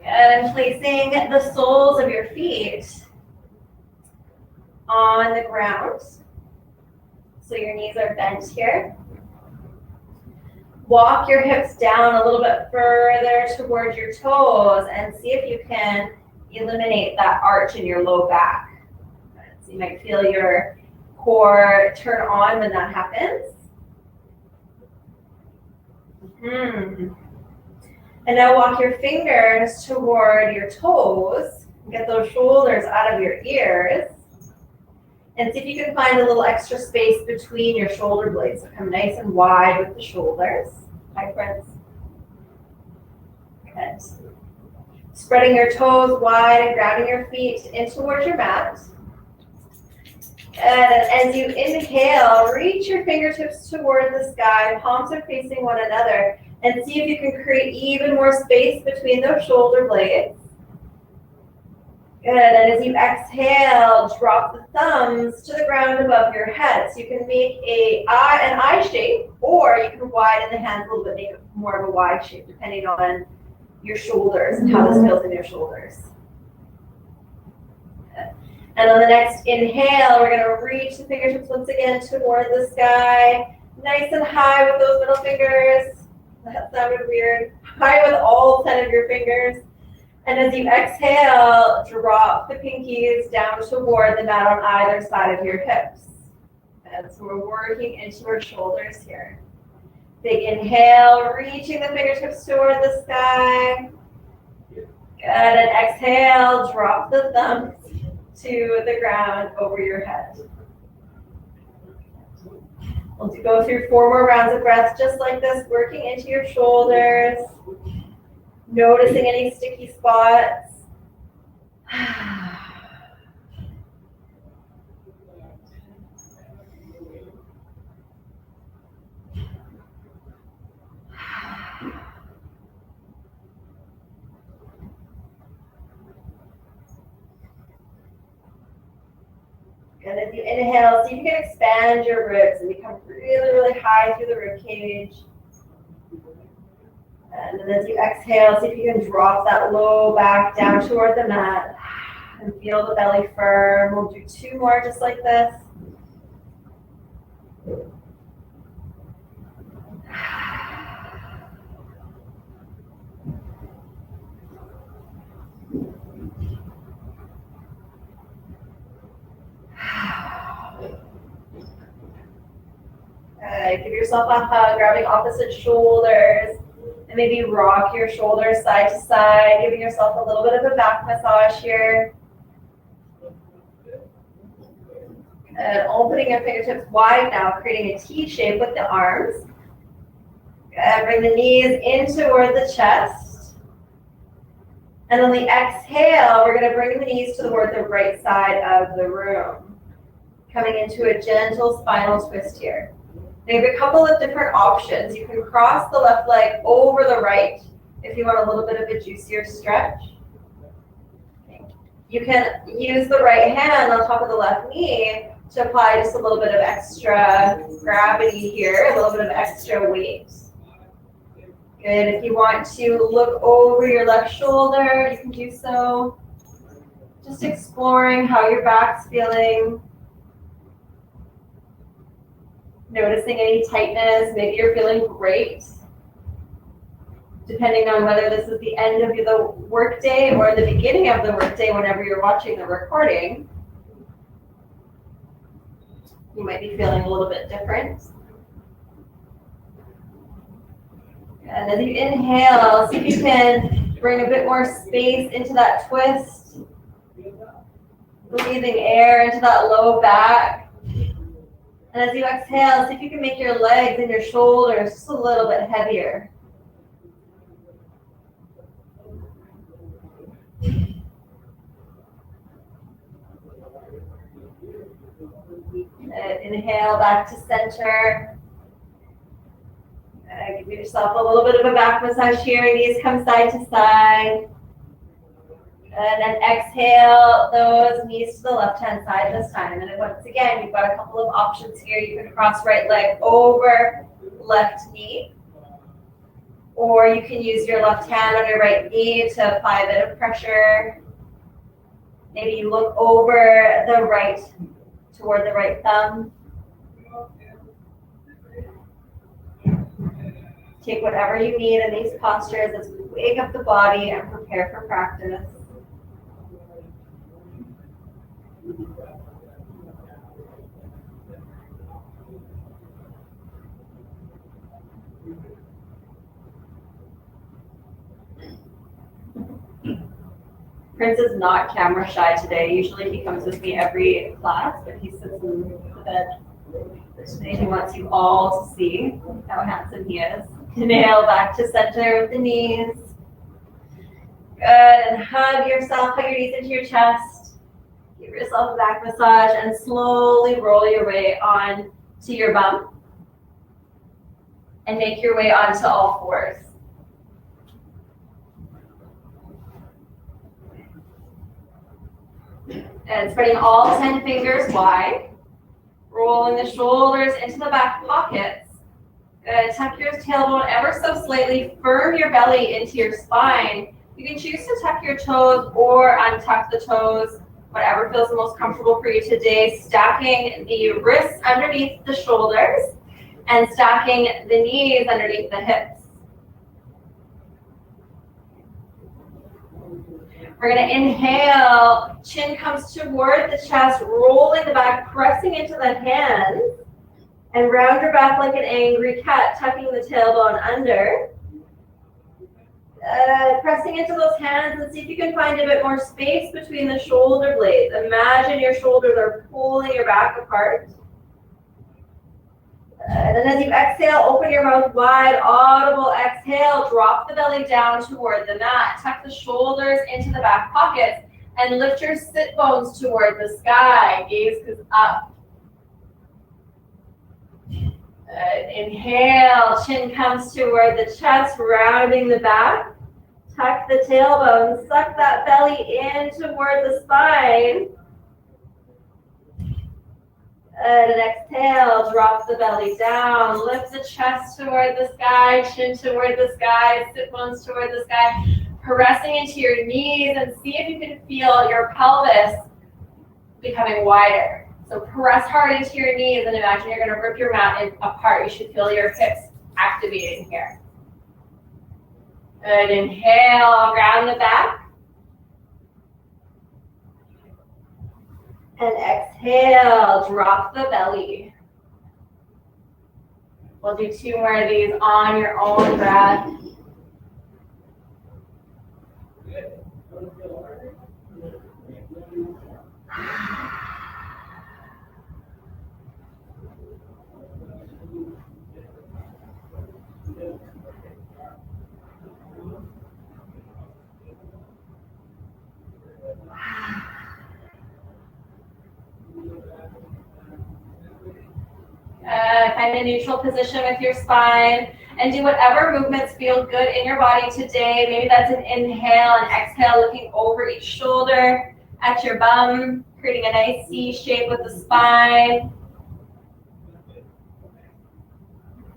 And placing the soles of your feet on the ground. So your knees are bent here. Walk your hips down a little bit further towards your toes and see if you can eliminate that arch in your low back. So you might feel your core turn on when that happens. And now walk your fingers toward your toes. Get those shoulders out of your ears. And see if you can find a little extra space between your shoulder blades. So come nice and wide with the shoulders. Hi, friends. Good. Spreading your toes wide and grounding your feet in towards your mat. And as you inhale, reach your fingertips toward the sky. Palms are facing one another. And see if you can create even more space between those shoulder blades. Good, and as you exhale, drop the thumbs to the ground above your head. So you can make an I shape, or you can widen the hands a little bit, make it more of a wide shape, depending on your shoulders and how this feels in your shoulders. Good. And on the next inhale, we're gonna reach the fingertips once again toward the sky. Nice and high with those middle fingers. That sounded weird. High with all 10 of your fingers. And as you exhale, drop the pinkies down toward the mat on either side of your hips. And so we're working into our shoulders here. Big inhale, reaching the fingertips toward the sky. Good, and exhale, drop the thumbs to the ground over your head. We'll go through 4 more rounds of breath just like this, working into your shoulders. Noticing any sticky spots. And as you inhale, see if you can expand your ribs and become really, really high through the rib cage. And then as you exhale, see if you can drop that low back down toward the mat and feel the belly firm. We'll do 2 more just like this. Give yourself a hug, grabbing opposite shoulders. And maybe rock your shoulders side to side, giving yourself a little bit of a back massage here. And opening your fingertips wide now, creating a T shape with the arms. Good. Bring the knees in toward the chest. And on the exhale, we're going to bring the knees toward the right side of the room. Coming into a gentle spinal twist here. They have a couple of different options. You can cross the left leg over the right if you want a little bit of a juicier stretch. You can use the right hand on top of the left knee to apply just a little bit of extra gravity here, a little bit of extra weight. Good. If you want to look over your left shoulder, you can do so. Just exploring how your back's feeling. Noticing any tightness, maybe you're feeling great. Depending on whether this is the end of the workday or the beginning of the workday, whenever you're watching the recording, you might be feeling a little bit different. And as you inhale, see if you can bring a bit more space into that twist. Breathing air into that low back. And as you exhale, see if you can make your legs and your shoulders just a little bit heavier. And inhale back to center. Give yourself a little bit of a back massage here. Knees come side to side. And then exhale those knees to the left-hand side this time. And then once again, you've got a couple of options here. You can cross right leg over left knee. Or you can use your left hand on your right knee to apply a bit of pressure. Maybe you look over the right, toward the right thumb. Take whatever you need in these postures as we wake up the body and prepare for practice. Prince is not camera shy today. Usually he comes with me every class, but he sits in the bed. Today he wants you all to see how handsome he is. Inhale back to center with the knees. Good, and hug yourself, hug your knees into your chest. Give yourself a back massage and slowly roll your way on to your bum. And make your way onto all fours. And spreading all 10 fingers wide. Rolling the shoulders into the back pockets. Good. Tuck your tailbone ever so slightly. Firm your belly into your spine. You can choose to tuck your toes or untuck the toes. Whatever feels the most comfortable for you today. Stacking the wrists underneath the shoulders and stacking the knees underneath the hips. We're going to inhale, chin comes toward the chest, rolling the back, pressing into the hands, and round your back like an angry cat, tucking the tailbone under. Pressing into those hands and see if you can find a bit more space between the shoulder blades. Imagine your shoulders are pulling your back apart. And then as you exhale, open your mouth wide, audible exhale, drop the belly down toward the mat. Tuck the shoulders into the back pockets and lift your sit bones toward the sky. Gaze is up. Inhale, chin comes toward the chest, rounding the back. Tuck the tailbone, suck that belly in toward the spine. And exhale, drop the belly down, lift the chest toward the sky, chin toward the sky, sit bones toward the sky, pressing into your knees and see if you can feel your pelvis becoming wider. So press hard into your knees and imagine you're going to rip your mat apart. You should feel your hips activating here. Good, inhale, round the back. And exhale, drop the belly. We'll do 2 more of these on your own breath. Find a neutral position with your spine and do whatever movements feel good in your body today. Maybe that's an inhale and exhale, looking over each shoulder at your bum, creating a nice C shape with the spine.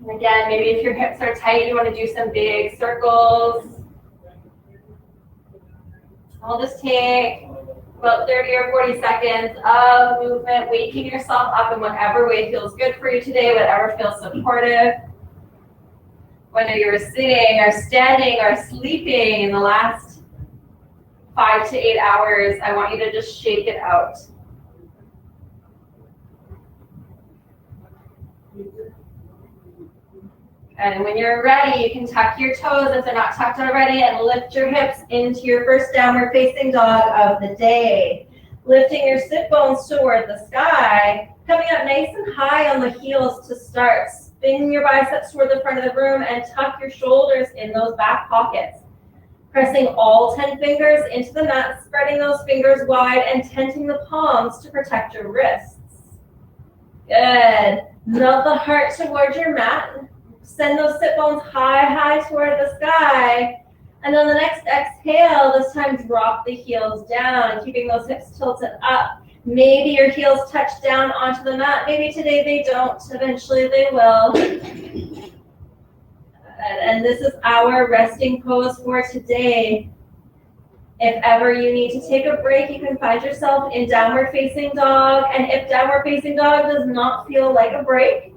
And again, maybe if your hips are tight, you want to do some big circles. I'll just take about 30 or 40 seconds of movement, waking yourself up in whatever way feels good for you today, whatever feels supportive. Whether you're sitting or standing or sleeping in the last 5 to 8 hours, I want you to just shake it out. And when you're ready, you can tuck your toes if they're not tucked already and lift your hips into your first downward facing dog of the day. Lifting your sit bones toward the sky, coming up nice and high on the heels to start. Spin your biceps toward the front of the room and tuck your shoulders in those back pockets. Pressing all 10 fingers into the mat, spreading those fingers wide and tenting the palms to protect your wrists. Good. Melt the heart toward your mat. Send those sit bones high, high toward the sky. And on the next exhale, this time drop the heels down, keeping those hips tilted up. Maybe your heels touch down onto the mat. Maybe today they don't. Eventually they will. And this is our resting pose for today. If ever you need to take a break, you can find yourself in downward facing dog. And if downward facing dog does not feel like a break,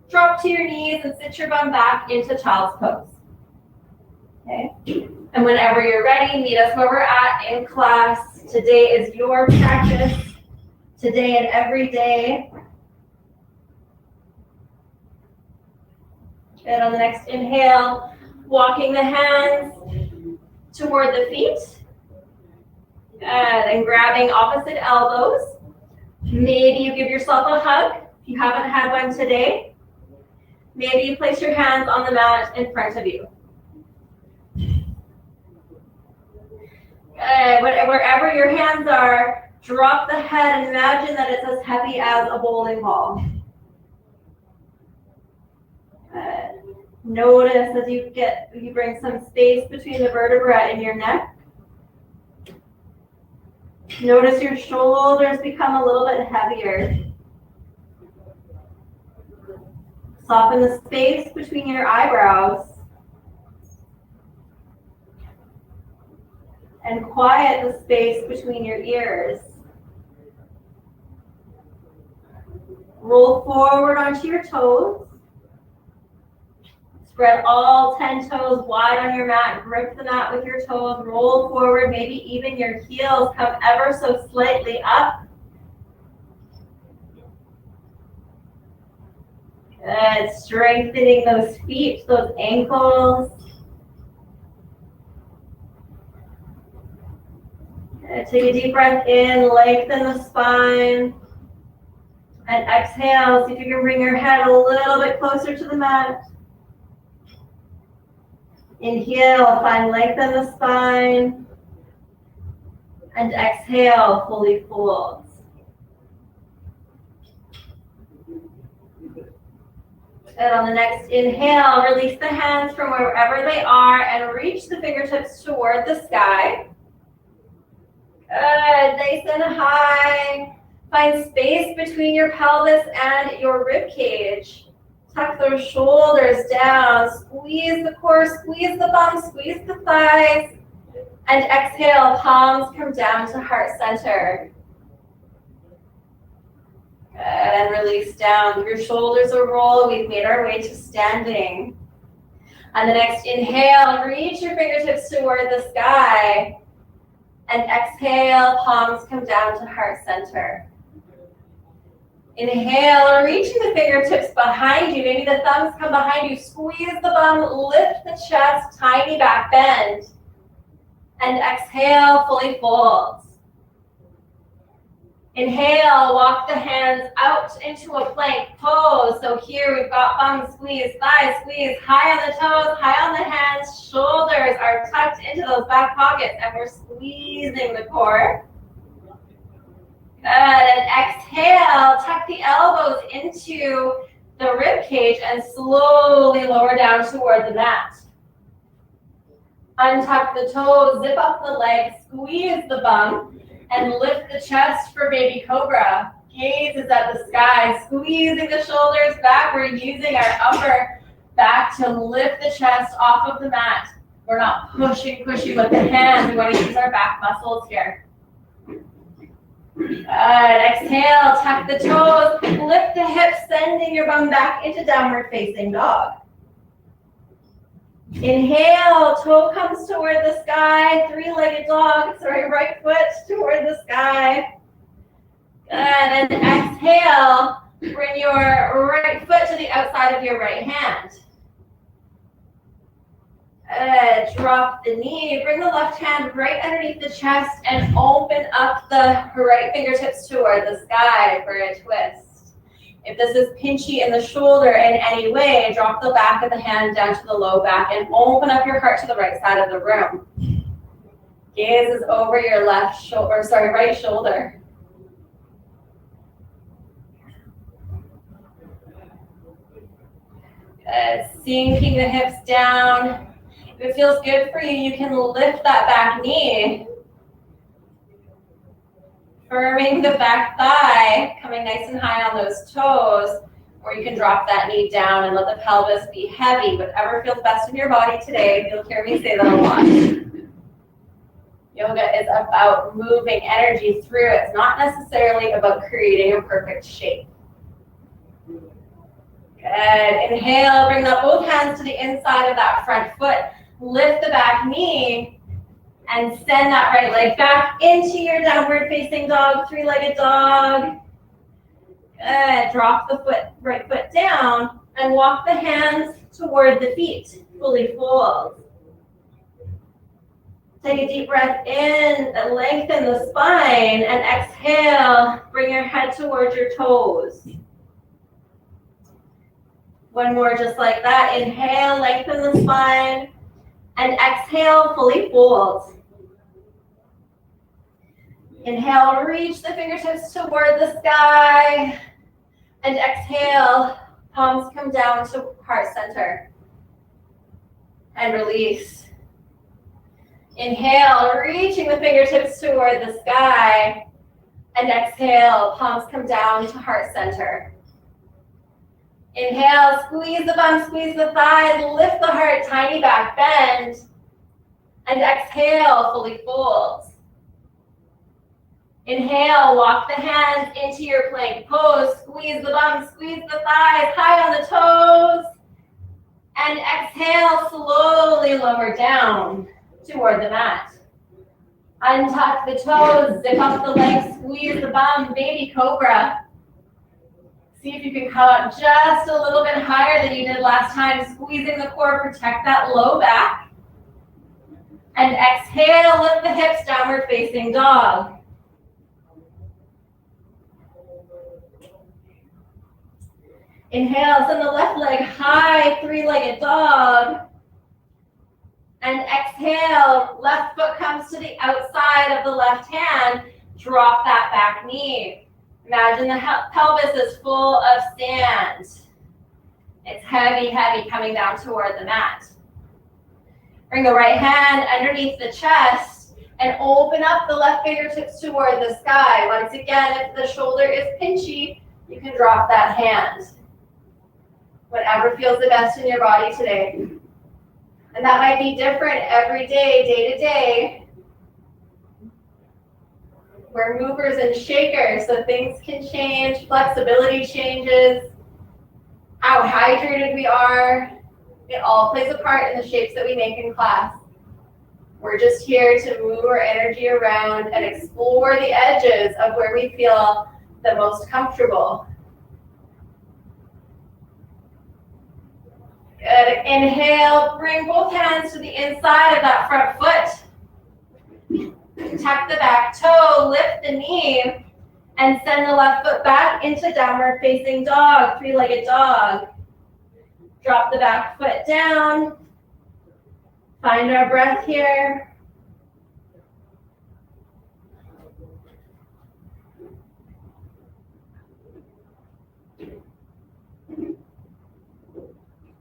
drop to your knees and sit your bum back into child's pose. Okay? And whenever you're ready, meet us where we're at in class. Today is your practice. Today and every day. And on the next inhale, walking the hands toward the feet. And grabbing opposite elbows. Maybe you give yourself a hug if you haven't had one today. Maybe you place your hands on the mat in front of you. Wherever your hands are, drop the head and imagine that it's as heavy as a bowling ball. Notice as you bring some space between the vertebrae in your neck. Notice your shoulders become a little bit heavier. Soften the space between your eyebrows. And quiet the space between your ears. Roll forward onto your toes. Spread all 10 toes wide on your mat. Grip the mat with your toes. Roll forward. Maybe even your heels come ever so slightly up. Good. Strengthening those feet, those ankles. Good. Take a deep breath in. Lengthen the spine. And exhale. See if you can bring your head a little bit closer to the mat. Inhale, find length in the spine. And exhale, fully fold. And on the next inhale, release the hands from wherever they are and reach the fingertips toward the sky. Good, nice and high. Find space between your pelvis and your rib cage. Tuck those shoulders down, squeeze the core, squeeze the bum, squeeze the thighs, and exhale, palms come down to heart center. Good, and release down. Your shoulders will roll. We've made our way to standing. On the next inhale, reach your fingertips toward the sky, and exhale, palms come down to heart center. Inhale, reaching the fingertips behind you. Maybe the thumbs come behind you. Squeeze the bum, lift the chest, tiny back bend. And exhale, fully fold. Inhale, walk the hands out into a plank pose. So here we've got bum squeeze, thigh squeeze, high on the toes, high on the hands. Shoulders are tucked into those back pockets and we're squeezing the core. Good, and exhale, tuck the elbows into the rib cage and slowly lower down toward the mat. Untuck the toes, zip up the legs, squeeze the bum, and lift the chest for baby cobra. Gaze is at the sky, squeezing the shoulders back. We're using our upper back to lift the chest off of the mat. We're not pushing with the hands. We want to use our back muscles here. Good. Exhale, tuck the toes, lift the hips, sending your bum back into downward facing dog. Inhale, toe comes toward the sky, three-legged dog, right foot toward the sky. Good, and exhale, bring your right foot to the outside of your right hand. Drop the knee, bring the left hand right underneath the chest and open up the right fingertips toward the sky for a twist. If this is pinchy in the shoulder in any way, drop the back of the hand down to the low back and open up your heart to the right side of the room. Gaze is over your right shoulder. Good. Sinking the hips down. If it feels good for you, you can lift that back knee. Firming the back thigh, coming nice and high on those toes. Or you can drop that knee down and let the pelvis be heavy, whatever feels best in your body today. You'll hear me say that a lot. Yoga is about moving energy through. It's not necessarily about creating a perfect shape. Good. Inhale, bring up both hands to the inside of that front foot. Lift the back knee and send that right leg back into your downward facing dog, three-legged dog. Good. Drop the right foot down and walk the hands toward the feet. Fully fold. Take a deep breath in and lengthen the spine, and exhale, bring your head towards your toes. One more just like that. Inhale, lengthen the spine, and exhale, fully fold. Inhale, reach the fingertips toward the sky, and exhale, palms come down to heart center, and release. Inhale, reaching the fingertips toward the sky, and exhale, palms come down to heart center. Inhale, squeeze the bum, squeeze the thighs, lift the heart, tiny back bend, and exhale, fully fold. Inhale, walk the hands into your plank pose, squeeze the bum, squeeze the thighs, high on the toes, and exhale, slowly lower down toward the mat. Untuck the toes, zip up the legs, squeeze the bum, baby cobra. See if you can come up just a little bit higher than you did last time, squeezing the core, protect that low back. And exhale, lift the hips, downward facing dog. Inhale, send the left leg high, three-legged dog. And exhale, left foot comes to the outside of the left hand. Drop that back knee. Imagine the pelvis is full of sand. It's heavy, heavy coming down toward the mat. Bring the right hand underneath the chest and open up the left fingertips toward the sky. Once again, if the shoulder is pinchy, you can drop that hand. Whatever feels the best in your body today. And that might be different every day, day to day. We're movers and shakers, so things can change, flexibility changes, how hydrated we are. It all plays a part in the shapes that we make in class. We're just here to move our energy around and explore the edges of where we feel the most comfortable. Good. Inhale, bring both hands to the inside of that front foot. Tuck the back toe, lift the knee, and send the left foot back into downward facing dog, three-legged dog. Drop the back foot down. Find our breath here.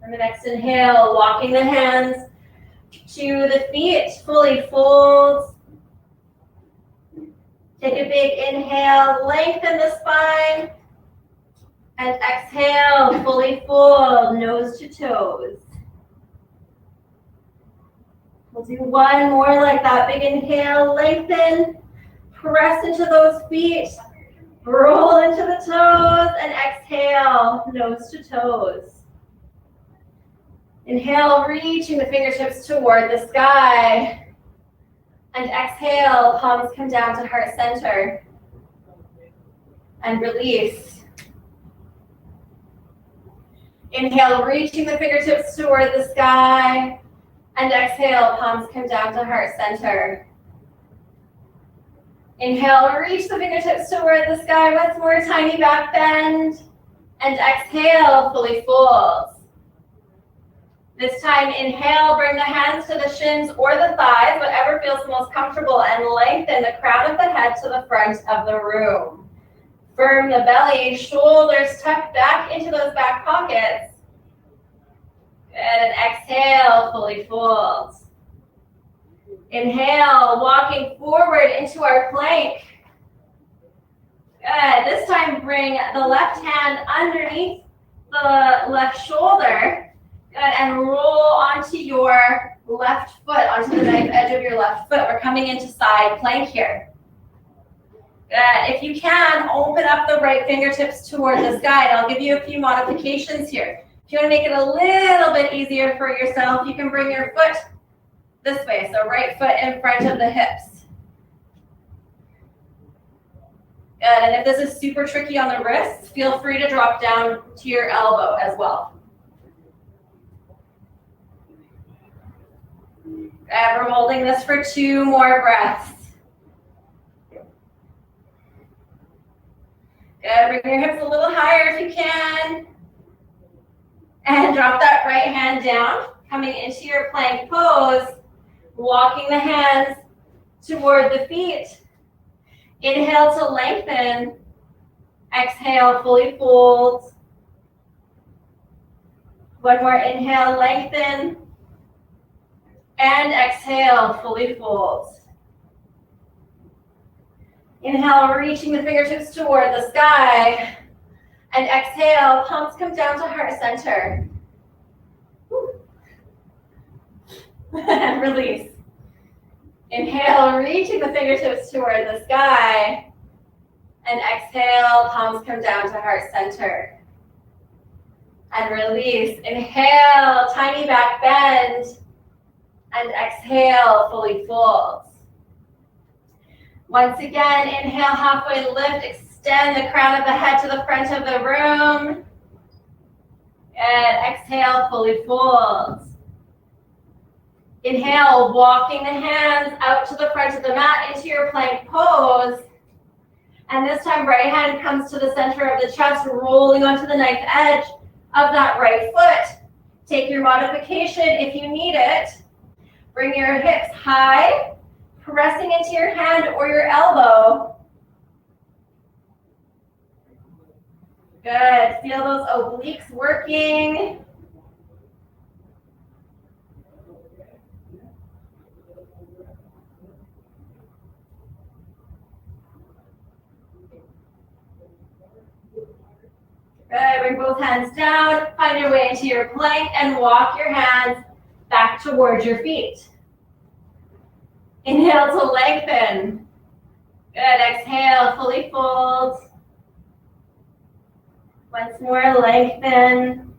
And the next inhale, walking the hands to the feet, fully fold. Take a big inhale, lengthen the spine, and exhale, fully fold, nose to toes. We'll do one more like that. Big inhale, lengthen, press into those feet, roll into the toes, and exhale, nose to toes. Inhale, reaching the fingertips toward the sky. And exhale, palms come down to heart center. And release. Inhale, reaching the fingertips toward the sky. And exhale, palms come down to heart center. Inhale, reach the fingertips toward the sky. Once more, tiny back bend. And exhale, fully fold. This time, inhale, bring the hands to the shins or the thighs, whatever feels the most comfortable, and lengthen the crown of the head to the front of the room. Firm the belly, shoulders tucked back into those back pockets. Good, and exhale, fully fold. Inhale, walking forward into our plank. Good, this time bring the left hand underneath the left shoulder. Good, and roll onto your left foot, onto the knife edge of your left foot. We're coming into side plank here. Good. If you can, open up the right fingertips toward the sky. And I'll give you a few modifications here. If you want to make it a little bit easier for yourself, you can bring your foot this way. So right foot in front of the hips. Good. And if this is super tricky on the wrists, feel free to drop down to your elbow as well. Good. We're holding this for 2 more breaths. Good. Bring your hips a little higher if you can. And drop that right hand down, coming into your plank pose, walking the hands toward the feet. Inhale to lengthen. Exhale, fully fold. One more inhale, lengthen. And exhale, fully fold. Inhale, reaching the fingertips toward the sky. And exhale, palms come down to heart center. And release. Inhale, reaching the fingertips toward the sky. And exhale, palms come down to heart center. And release. Inhale, tiny back bend. And exhale, fully fold. Once again, inhale, halfway lift, extend the crown of the head to the front of the room. And exhale, fully fold. Inhale, walking the hands out to the front of the mat into your plank pose. And this time, right hand comes to the center of the chest, rolling onto the knife edge of that right foot. Take your modification if you need it. Bring your hips high, pressing into your hand or your elbow. Good. Feel those obliques working. Good. Bring both hands down. Find your way into your plank and walk your hands back towards your feet. Inhale to lengthen. Good. Exhale, fully fold. Once more, lengthen.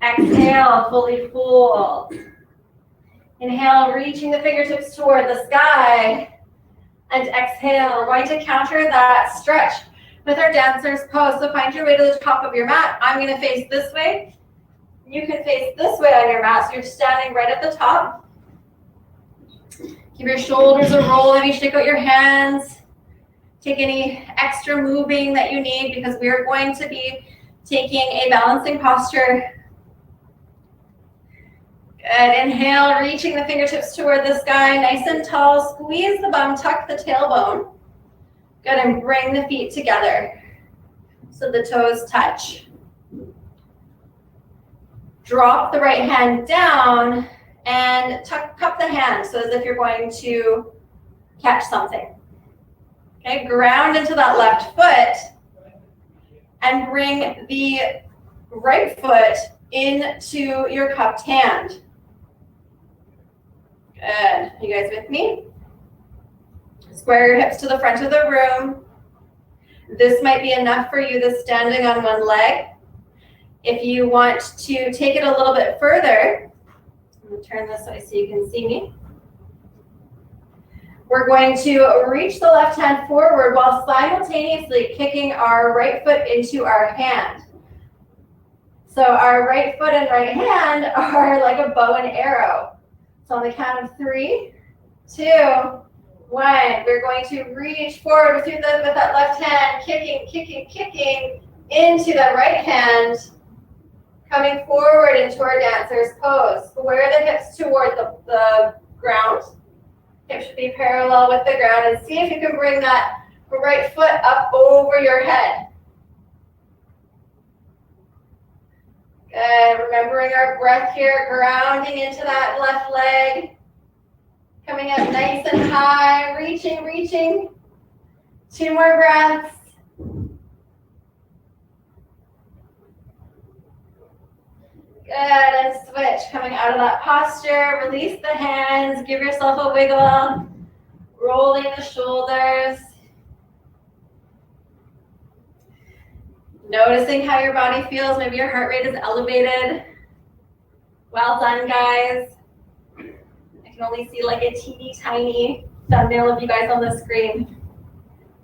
Exhale, fully fold. Inhale, reaching the fingertips toward the sky. And exhale, we're going to counter that stretch with our dancer's pose. So find your way to the top of your mat. I'm going to face this way. You can face this way on your mat. So you're standing right at the top. Give your shoulders a roll. Maybe shake out your hands. Take any extra moving that you need because we are going to be taking a balancing posture. Good. Inhale, reaching the fingertips toward the sky, nice and tall. Squeeze the bum, tuck the tailbone. Good, and bring the feet together so the toes touch. Drop the right hand down and cup the hand, so as if you're going to catch something. Okay, ground into that left foot and bring the right foot into your cupped hand. Good. Are you guys with me? Square your hips to the front of the room. This might be enough for you, this standing on one leg. If you want to take it a little bit further, I'm going to turn this way so you can see me. We're going to reach the left hand forward while simultaneously kicking our right foot into our hand. So our right foot and right hand are like a bow and arrow. So on the count of 3, 2, 1, we're going to reach forward with that left hand, kicking, kicking, kicking into the right hand, coming forward into our dancer's pose. Square the hips toward the ground. Hips should be parallel with the ground, and see if you can bring that right foot up over your head. Good. Remembering our breath here, grounding into that left leg. Coming up nice and high, reaching, reaching. 2 more breaths. Good, and switch. Coming out of that posture, release the hands, give yourself a wiggle, rolling the shoulders. Noticing how your body feels, maybe your heart rate is elevated. Well done, guys. I can only see like a teeny tiny thumbnail of you guys on the screen.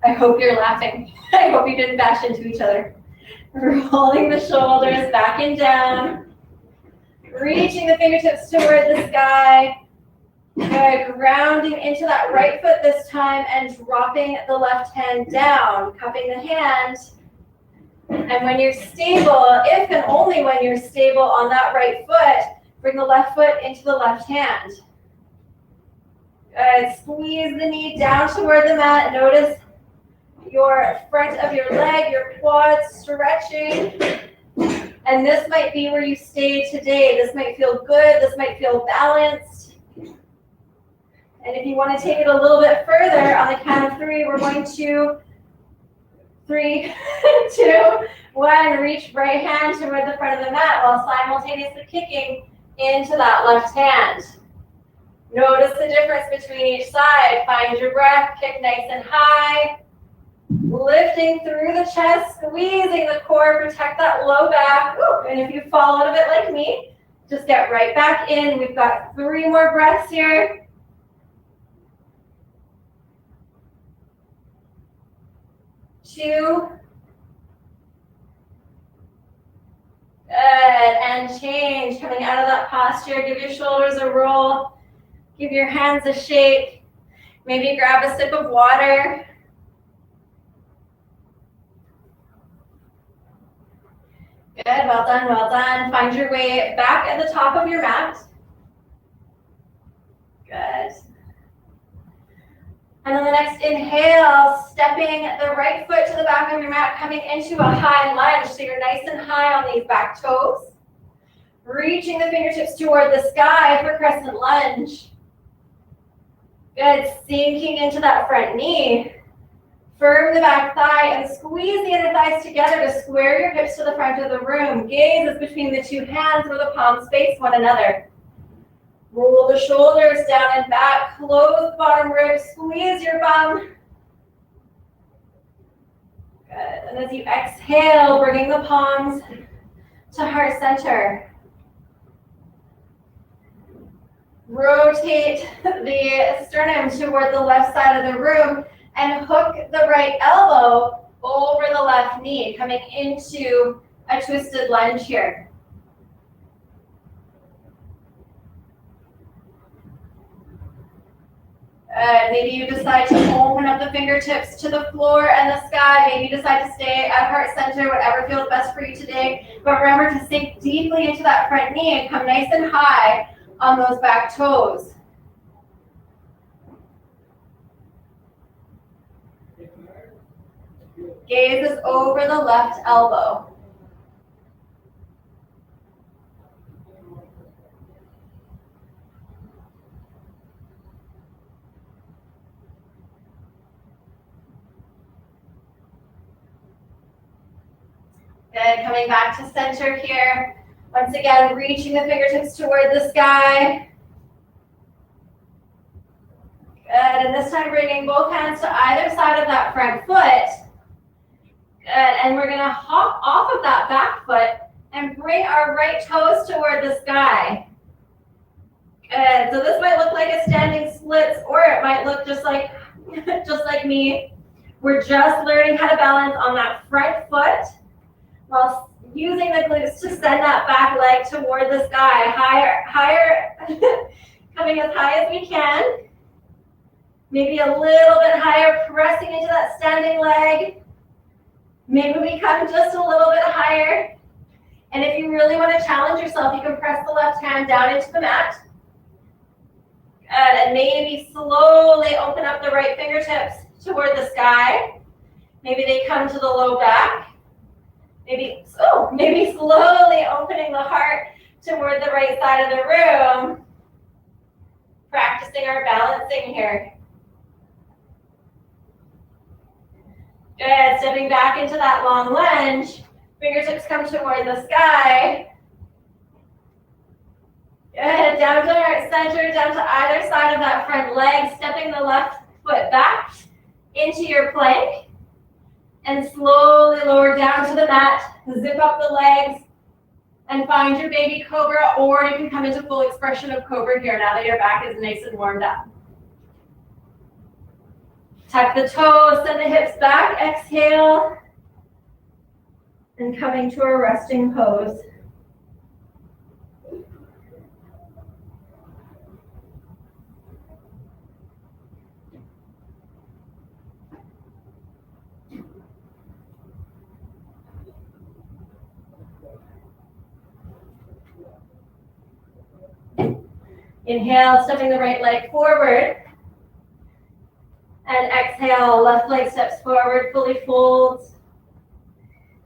I hope you're laughing. I hope you didn't bash into each other. Rolling the shoulders back and down. Reaching the fingertips toward the sky. Good. Grounding into that right foot this time and dropping the left hand down. Cupping the hand. And when you're stable, if and only when you're stable on that right foot, bring the left foot into the left hand. Good. Squeeze the knee down toward the mat. Notice your front of your leg, your quads stretching. And this might be where you stay today. This might feel good. This might feel balanced. And if you want to take it a little bit further, on the count of three, we're going to 3, 2, 1. Reach right hand toward the front of the mat while simultaneously kicking into that left hand. Notice the difference between each side. Find your breath. Kick nice and high. Lifting through the chest, squeezing the core, protect that low back. Ooh, and if you fall out of it like me, just get right back in. We've got 3 more breaths here. 2. Good, and change. Coming out of that posture, give your shoulders a roll. Give your hands a shake. Maybe grab a sip of water. Good, well done, well done. Find your way back at the top of your mat. Good. And then the next inhale, stepping the right foot to the back of your mat, coming into a high lunge. So you're nice and high on these back toes. Reaching the fingertips toward the sky for crescent lunge. Good, sinking into that front knee. Firm the back thigh and squeeze the inner thighs together to square your hips to the front of the room. Gaze is between the 2 hands where the palms face one another. Roll the shoulders down and back. Close the bottom ribs. Squeeze your bum. Good. And as you exhale, bringing the palms to heart center. Rotate the sternum toward the left side of the room. And hook the right elbow over the left knee, coming into a twisted lunge here. Maybe you decide to open up the fingertips to the floor and the sky. Maybe you decide to stay at heart center, whatever feels best for you today. But remember to sink deeply into that front knee and come nice and high on those back toes. Gaze is over the left elbow. Good, coming back to center here. Once again, reaching the fingertips toward the sky. Good, and this time bringing both hands to either side of that front foot. Good, and we're gonna hop off of that back foot and bring our right toes toward the sky. Good, so this might look like a standing splits, or it might look just like me. We're just learning how to balance on that front foot while using the glutes to send that back leg toward the sky, higher, coming as high as we can. Maybe a little bit higher, pressing into that standing leg. Maybe we come just a little bit higher. And if you really want to challenge yourself, you can press the left hand down into the mat. Good, and maybe slowly open up the right fingertips toward the sky. Maybe they come to the low back. Maybe slowly opening the heart toward the right side of the room. Practicing our balancing here. Good, stepping back into that long lunge. Fingertips come toward the sky. Good, down to heart center, down to either side of that front leg, stepping the left foot back into your plank, and slowly lower down to the mat, zip up the legs, and find your baby cobra, or you can come into full expression of cobra here now that your back is nice and warmed up. Tuck the toes, send the hips back, exhale, and coming to a resting pose. Inhale, stepping the right leg forward. And exhale, left leg steps forward, fully folds.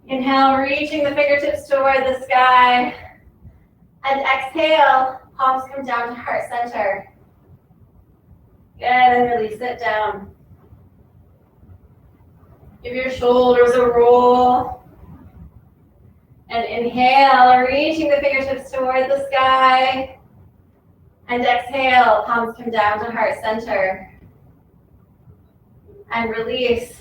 Inhale, reaching the fingertips toward the sky. And exhale, palms come down to heart center. Good, and release it down. Give your shoulders a roll. And inhale, reaching the fingertips toward the sky. And exhale, palms come down to heart center. And release.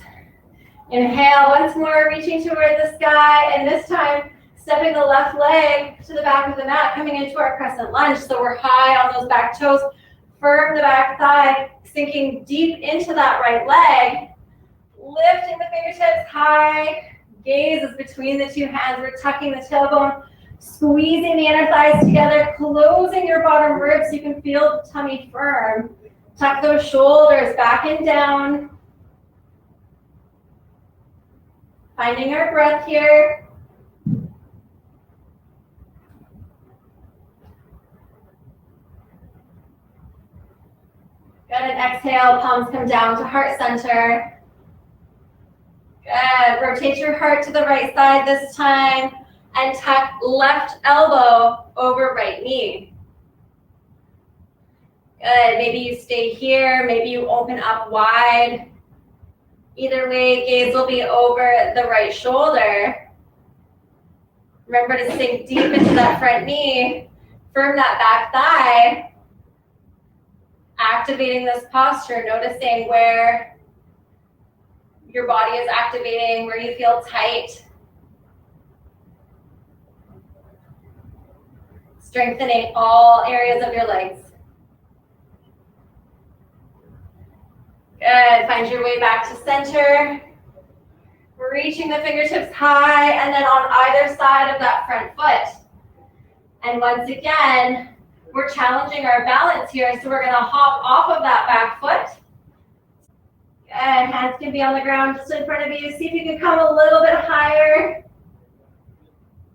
Inhale, once more, reaching toward the sky, and this time, stepping the left leg to the back of the mat, coming into our crescent lunge, so we're high on those back toes, firm the back thigh, sinking deep into that right leg, lifting the fingertips high, gaze is between the two hands, we're tucking the tailbone, squeezing the inner thighs together, closing your bottom ribs so you can feel the tummy firm. Tuck those shoulders back and down. Finding our breath here. Good, and exhale, palms come down to heart center. Good, rotate your heart to the right side this time. And tuck left elbow over right knee. Good, maybe you stay here, maybe you open up wide. Either way, gaze will be over the right shoulder. Remember to sink deep into that front knee, firm that back thigh. Activating this posture, noticing where your body is activating, where you feel tight. Strengthening all areas of your legs. Good, find your way back to center. Reaching the fingertips high, and then on either side of that front foot. And once again, we're challenging our balance here, so we're gonna hop off of that back foot. Good, hands can be on the ground just in front of you. See if you can come a little bit higher.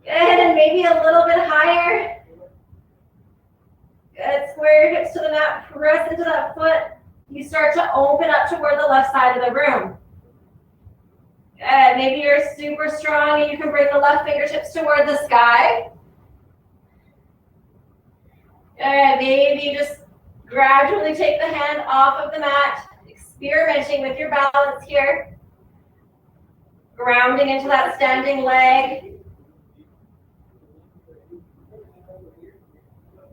Good, and maybe a little bit higher. Good, square your hips to the mat, press into that foot. You start to open up toward the left side of the room. Good, maybe you're super strong and you can bring the left fingertips toward the sky. Good, maybe you just gradually take the hand off of the mat, experimenting with your balance here. Grounding into that standing leg.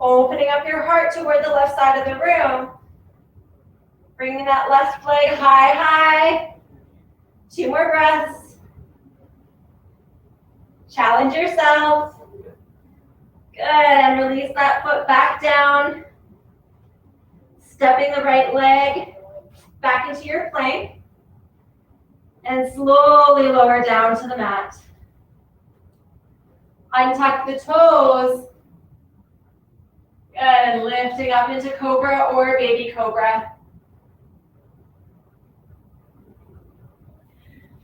Opening up your heart toward the left side of the room. Bringing that left leg high, high. 2 more breaths. Challenge yourself. Good, and release that foot back down. Stepping the right leg back into your plank. And slowly lower down to the mat. Untuck the toes. Good, and lifting up into Cobra or Baby Cobra.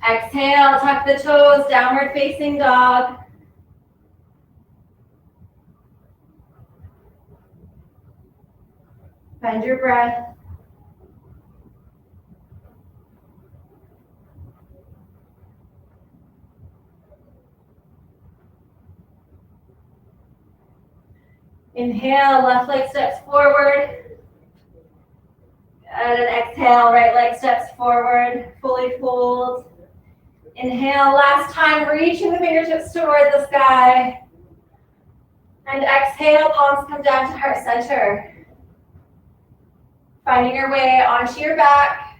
Exhale, tuck the toes, downward facing dog. Find your breath. Inhale, left leg steps forward. And an exhale, right leg steps forward, fully fold. Inhale, last time, reaching the fingertips toward the sky. And exhale, palms come down to heart center. Finding your way onto your back.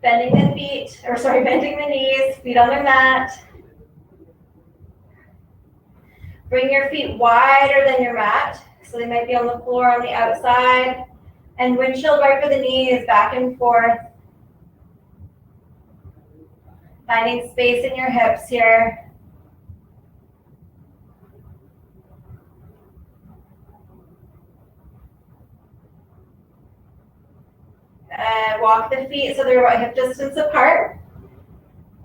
Bending the knees, feet on the mat. Bring your feet wider than your mat, so they might be on the floor on the outside. And windshield right for the knees, back and forth. Finding space in your hips here. And walk the feet so they're about hip distance apart.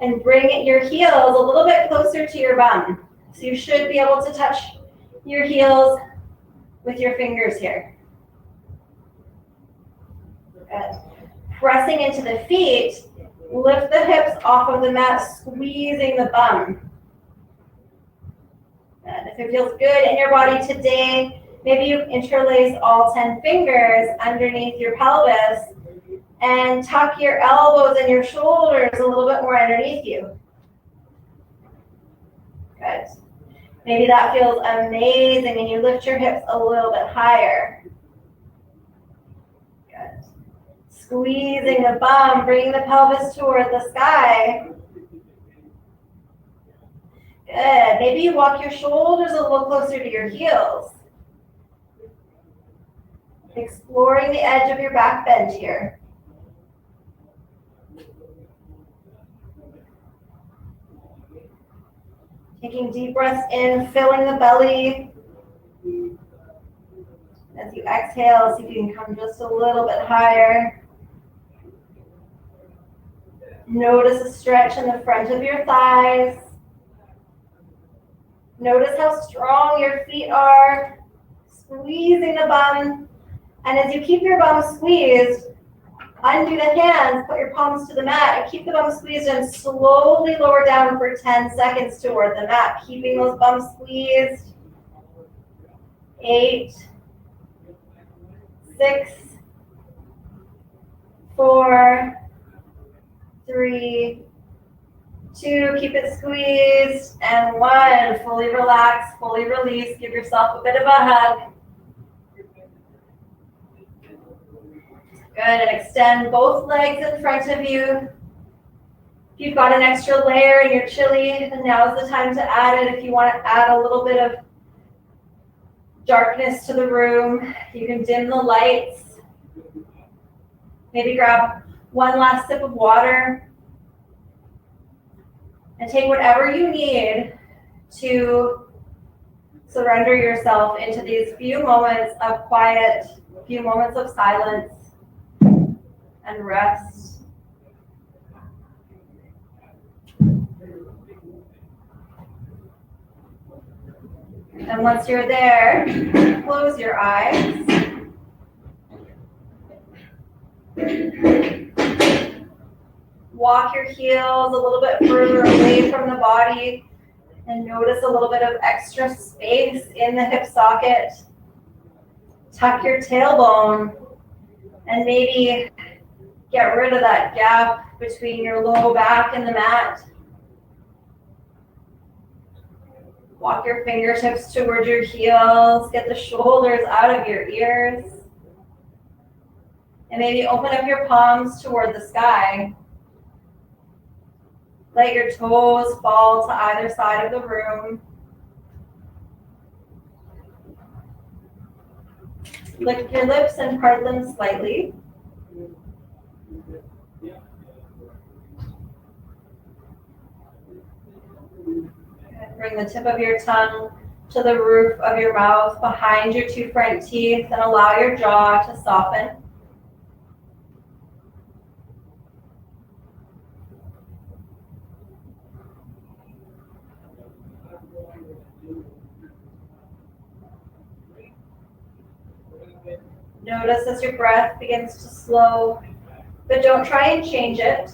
And bring your heels a little bit closer to your bum. So you should be able to touch your heels with your fingers here. Good. Pressing into the feet, lift the hips off of the mat, squeezing the bum. Good. If it feels good in your body today, maybe you interlace all 10 fingers underneath your pelvis and tuck your elbows and your shoulders a little bit more underneath you. Good. Maybe that feels amazing and you lift your hips a little bit higher. Good. Squeezing the bum, bringing the pelvis toward the sky. Good. Maybe you walk your shoulders a little closer to your heels. Exploring the edge of your back bend here. Taking deep breaths in, filling the belly. As you exhale, see if you can come just a little bit higher. Notice a stretch in the front of your thighs. Notice how strong your feet are. Squeezing the bum. And as you keep your bum squeezed, undo the hands, put your palms to the mat, and keep the bum squeezed and slowly lower down for 10 seconds toward the mat, keeping those bums squeezed. 8, 6, 4, 3, 2, keep it squeezed, and 1, fully relax, fully release, give yourself a bit of a hug. Good, and extend both legs in front of you. If you've got an extra layer and you're chilly, then now's the time to add it. If you want to add a little bit of darkness to the room, you can dim the lights. Maybe grab one last sip of water. And take whatever you need to surrender yourself into these few moments of quiet, few moments of silence and rest. And once you're there, close your eyes. Walk your heels a little bit further away from the body and notice a little bit of extra space in the hip socket. Tuck your tailbone and maybe get rid of that gap between your low back and the mat. Walk your fingertips toward your heels. Get the shoulders out of your ears. And maybe open up your palms toward the sky. Let your toes fall to either side of the room. Lick your lips and part them slightly. Bring the tip of your tongue to the roof of your mouth behind your two front teeth and allow your jaw to soften. Notice as your breath begins to slow, but don't try and change it.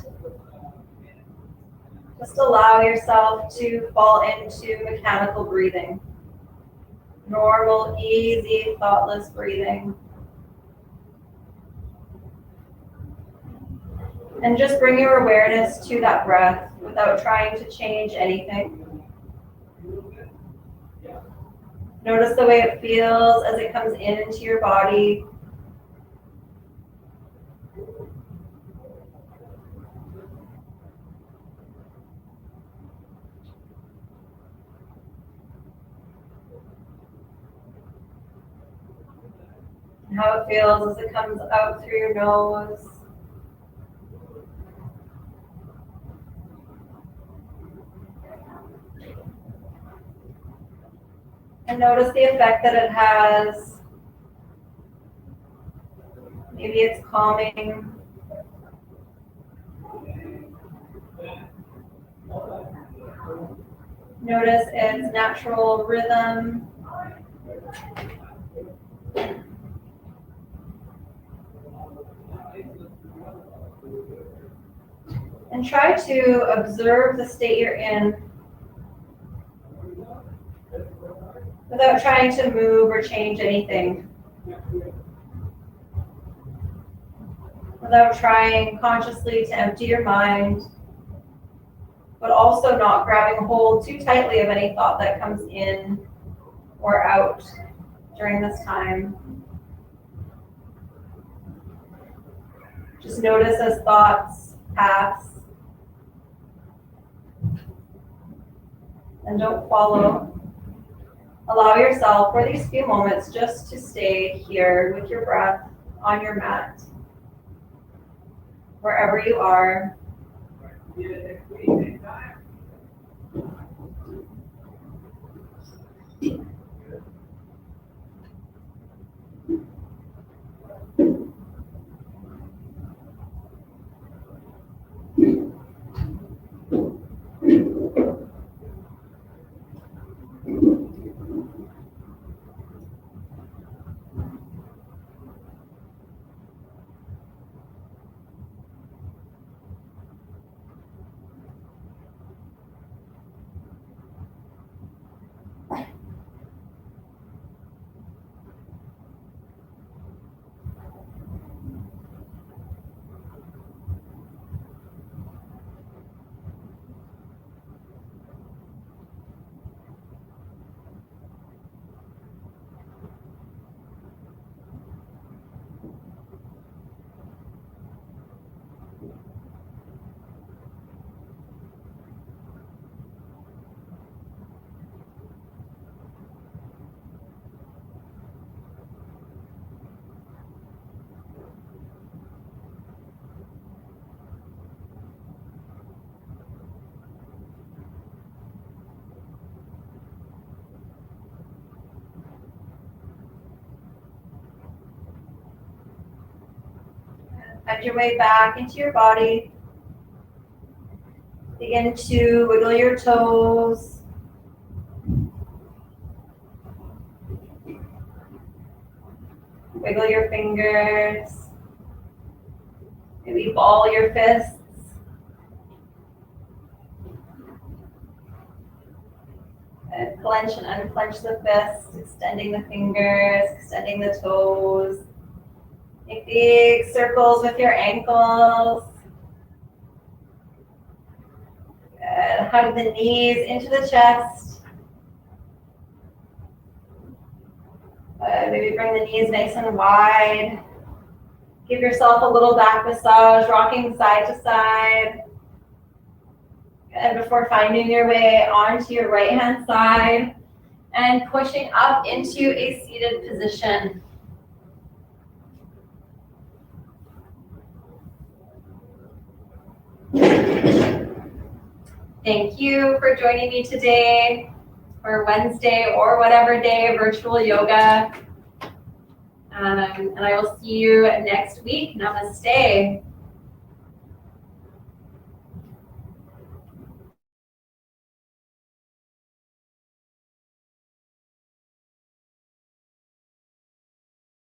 Just allow yourself to fall into mechanical breathing. Normal, easy, thoughtless breathing. And just bring your awareness to that breath without trying to change anything. Notice the way it feels as it comes in into your body. And how it feels as it comes out through your nose. And notice the effect that it has. Maybe it's calming. Notice its natural rhythm. And try to observe the state you're in without trying to move or change anything. Without trying consciously to empty your mind, but also not grabbing hold too tightly of any thought that comes in or out during this time. Just notice as thoughts pass. And don't follow. Allow yourself for these few moments just to stay here with your breath on your mat, wherever you are. Find your way back into your body. Begin to wiggle your toes. Wiggle your fingers. Maybe ball your fists. And clench and unclench the fists, extending the fingers, extending the toes. Make big circles with your ankles. Good. Hug the knees into the chest. Maybe bring the knees nice and wide. Give yourself a little back massage, rocking side to side. And before finding your way onto your right hand side and pushing up into a seated position. Thank you for joining me today for Wednesday or whatever day virtual yoga. And I will see you next week. Namaste.